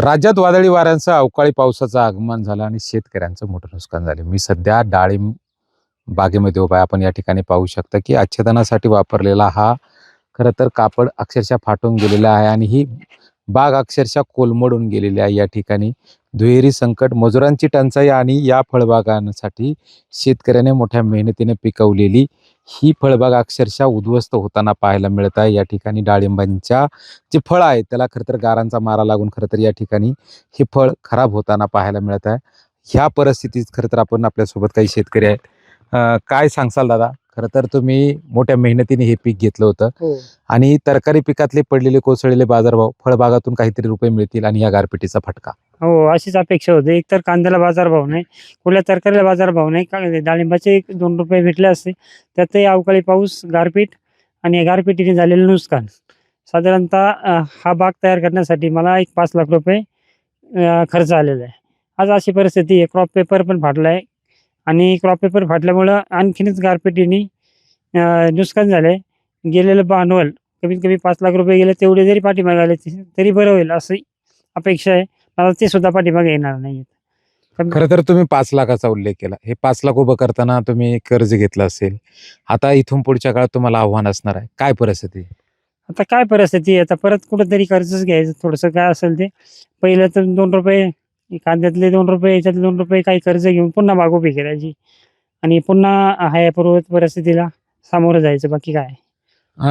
राज्यात वादळी वाऱ्यांसह अवकाळी पावसाचं आगमन झालं आणि शेतकऱ्यांचं मोठं नुकसान झालं. मी सध्या डाळिंब बागेमध्ये उभा आहे. आपण या ठिकाणी पाहू शकता की आच्छादनासाठी वापरलेला हा खरं तर कापड अक्षरशः फाटून गेलेला आहे आणि ही बाग अक्षरशः कोलमडून गेलेली आहे. या ठिकाणी दुहेरी संकट, मजुरांची टंचाई आणि या फळबागांसाठी शेतकऱ्याने मोठ्या मेहनतीने पिकवलेली ही फळबाग अक्षरशः उद्ध्वस्त होताना पाहायला मिळत आहे. या ठिकाणी डाळिंबांच्या जे फळ आहे त्याला खरं तर गारांचा मारा लागून खरं तर या ठिकाणी हे फळ खराब होताना पाहायला मिळत आहे. ह्या परिस्थितीत खरं तर आपण आपल्यासोबत काही शेतकरी आहेत. काय सांगसाल दादा? खरं तर तुम्ही मोठ्या मेहनतीने हे पीक घेतलं होतं हो आणि तरकारी पिकातले पडलेले कोसळलेले बाजारभाव फळबागातून काहीतरी रुपये मिळतील आणि या गारपिटीचा फटका. हो अशीच अपेक्षा होती. एक तर कांद्याला बाजारभाव नाही, कुठल्या तरकारीला बाजारभाव नाही. डाळिंबाचे 1-2 रुपये भेटले असते. त्यातही अवकाळी पाऊस, गारपीट आणि गारपिटीने झालेलं नुकसान. साधारणतः हा बाग तयार करण्यासाठी मला एक 5 लाख रुपये खर्च आलेला आहे. आज अशी परिस्थिती आहे. क्रॉप पेपर पण फाटला आहे आणि क्रॉप पेपर फाटल्यामुळं आणखीनच गारपिटीने नुकसान झालं आहे. गेलेलं भांडवल कमीत कमी 5 लाख रुपये गेले. तेवढे जरी पाठीमागे आले तरी बरं होईल अशी अपेक्षा आहे. मला ते सुद्धा पाठीमागे येणार नाहीत. खरं तर तुम्ही 5 लाखाचा उल्लेख केला. हे 5 लाख उभं करताना तुम्ही कर्ज घेतलं असेल. आता इथून पुढच्या काळात तुम्हाला आव्हान असणार आहे. काय परिस्थिती? आता काय परिस्थिती आहे, आता परत कुठेतरी कर्जच घ्यायचं थोडंसं काय असेल ते. पहिलं तर 2 रुपये कांद्यातले 2 रुपये, याच्यातले 2 रुपये काही कर्ज घेऊन पुन्हा बाग उभी करायची आणि पुन्हा ह्या पूर्ववत परिस्थितीला सामोरं जायचं. बाकी काय.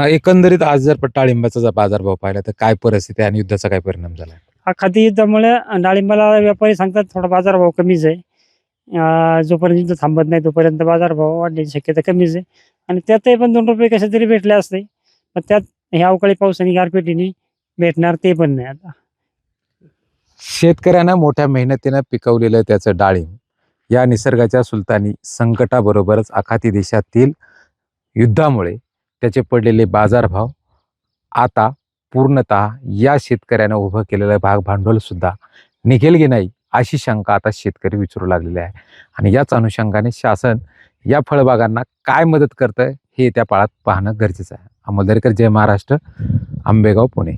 एकंदरीत आज जर डाळिंबाचा जर बाजारभाव पाहिला तर काय परिस्थिती आहे आणि युद्धाचा काय परिणाम झाला? हा खाती युद्धामुळे डाळिंबाला व्यापारी सांगतात थोडा बाजारभाव कमीच आहे. जोपर्यंत युद्ध थांबत नाही तोपर्यंत बाजारभाव वाढण्याची शक्यता कमीच आहे आणि त्यातही पण 2 रुपये कसे तरी भेटले असते. पण त्यात ह्या अवकाळी पाऊस आणि गारपिटीने भेटणार ते पण नाही आता. शेतकऱ्यानं मोठ्या मेहनतीनं पिकवलेलं त्याचं डाळिंब या निसर्गाच्या सुलतानी संकटाबरोबरच आखाती देशातील युद्धामुळे त्याचे पडलेले बाजारभाव आता पूर्णतः या शेतकऱ्यानं उभं केलेलं भाग भांडवल सुद्धा निघेल की नाही अशी शंका आता शेतकरी विचारू लागलेले आहे. आणि याच अनुषंगाने शासन या फळबागांना काय मदत करतंय हे त्या काळात पाहणं गरजेचं आहे. अमोल दरेकर, जय महाराष्ट्र, आंबेगाव, पुणे.